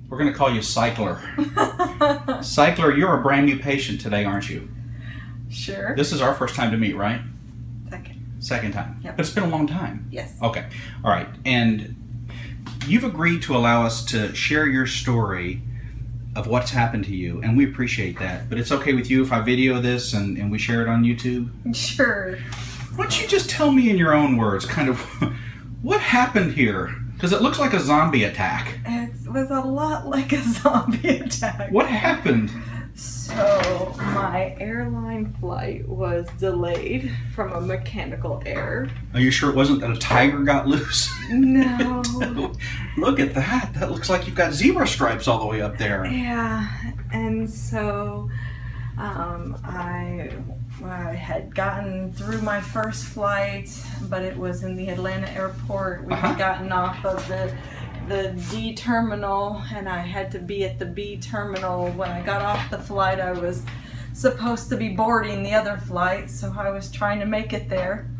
We're going to call you Cycler. Cycler, you're a brand new patient today, aren't you? Sure. This is our first time to meet, right? Second time. Yep. But it's been a long time. Yes. Okay. All right. And you've agreed to allow us to share your story of what's happened to you, and we appreciate that. But it's okay with you if I video this and we share it on YouTube? Sure. Why don't you just tell me in your own words kind of what happened here? Because it looks like a zombie attack. It was a lot like a zombie attack. What happened? So my airline flight was delayed from a mechanical error. Are you sure it wasn't that a tiger got loose? No. Look at that. That looks like you've got zebra stripes all the way up there. Yeah, and so I had gotten through my first flight, but it was in the Atlanta airport. We had gotten off of the D terminal, and I had to be at the B terminal. When I got off the flight, I was supposed to be boarding the other flight, so I was trying to make it there,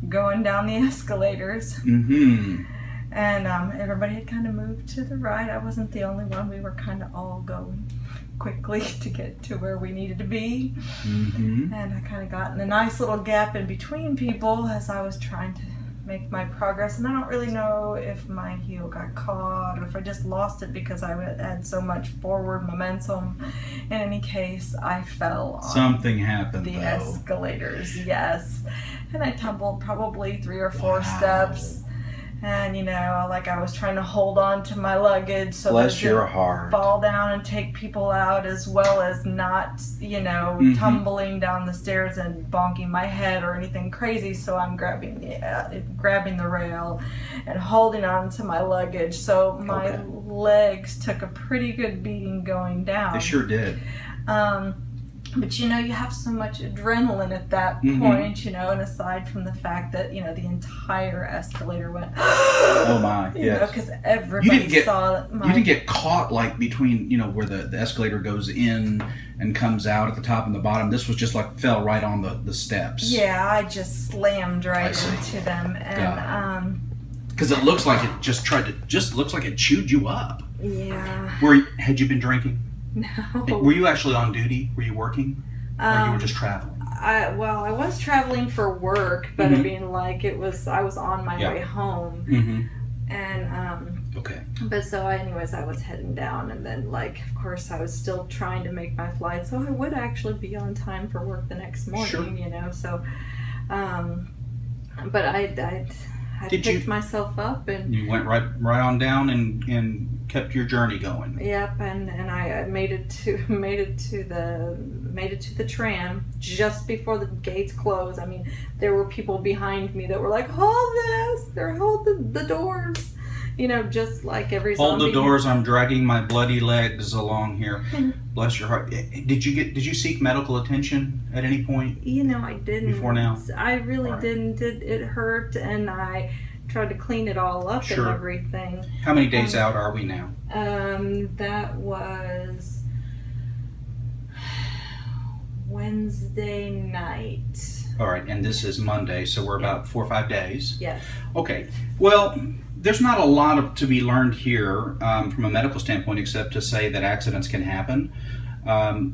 going down the escalators. Mm-hmm. And everybody had kind of moved to the right. I wasn't the only one. We were kind of all going quickly to get to where we needed to be. Mm-hmm. And I kind of got in a nice little gap in between people as I was trying to make my progress. And I don't really know if my heel got caught or if I just lost it because I had so much forward momentum. In any case, I fell on something happened the though. escalators, yes. And I tumbled probably 3 or 4 steps. And like I was trying to hold on to my luggage so that it didn't fall down and take people out, as well as not, tumbling down the stairs and bonking my head or anything crazy. So I'm grabbing the rail and holding on to my luggage. So my legs took a pretty good beating going down. They sure did. But you have so much adrenaline at that point, and aside from the fact that, the entire escalator went, oh my, yes. Because everybody saw that you didn't get caught like between, where the escalator goes in and comes out at the top and the bottom. This was just like fell right on the steps. Yeah, I just slammed right into them. And, because it looks like it just looks like it chewed you up. Yeah. Had you been drinking? No. Were you actually on duty? Were you working? Or you were just traveling? I was traveling for work, but I mean, I was on my way home. Mm-hmm. And, but so anyways, I was heading down, and then, of course, I was still trying to make my flight, so I would actually be on time for work the next morning, so, but I picked myself up, and you went right on down and kept your journey going. Yep, and I made it to the tram just before the gates closed. I mean, there were people behind me that were like, "Hold this! Hold the doors!" Just like every zombie. Hold the doors! I'm dragging my bloody legs along here. Bless your heart. Did you seek medical attention at any point? I didn't. Before now? I really didn't. It hurt, and I tried to clean it all up and everything. How many days out are we now? That was Wednesday night. All right, and this is Monday, so we're about 4 or 5 days. Yes. Okay. Well, there's not a lot to be learned here from a medical standpoint, except to say that accidents can happen.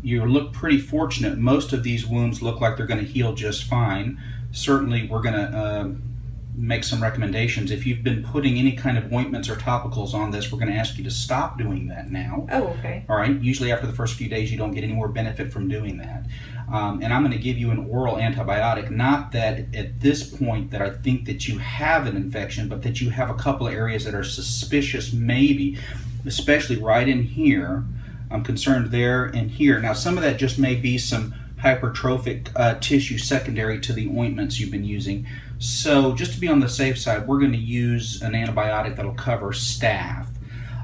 You look pretty fortunate. Most of these wounds look like they're going to heal just fine. Certainly, we're going to make some recommendations. If you've been putting any kind of ointments or topicals on this, we're going to ask you to stop doing that now. Oh, okay. All right. Usually after the first few days, you don't get any more benefit from doing that. And I'm going to give you an oral antibiotic, not that at this point that I think that you have an infection, but that you have a couple of areas that are suspicious, maybe, especially right in here. I'm concerned there and here. Now, some of that just may be some hypertrophic tissue secondary to the ointments you've been using. So just to be on the safe side, we're going to use an antibiotic that'll cover staph.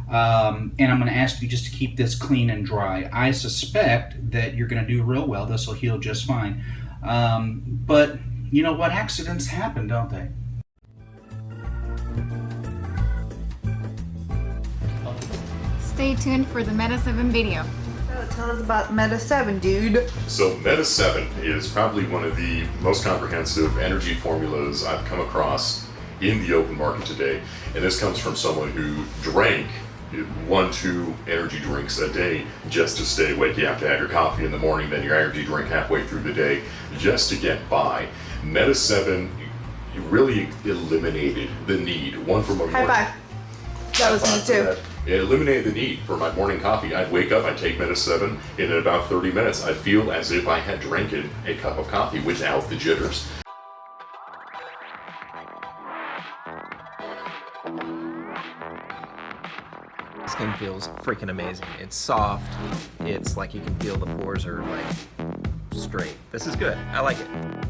And I'm going to ask you just to keep this clean and dry. I suspect that you're going to do real well. This will heal just fine. But you know what? Accidents happen, don't they? Stay tuned for the Meta 7 video. Tell us about Meta 7, dude. So Meta 7 is probably one of the most comprehensive energy formulas I've come across in the open market today. And this comes from someone who drank 1-2 energy drinks a day just to stay awake. You have to have your coffee in the morning, then your energy drink halfway through the day just to get by. Meta 7 really eliminated the need. One from a High five. That was me too. It eliminated the need for my morning coffee. I'd wake up, I'd take Meta 7, and in about 30 minutes, I'd feel as if I had drank a cup of coffee without the jitters. Skin feels freaking amazing. It's soft. It's like you can feel the pores are like straight. This is good. I like it.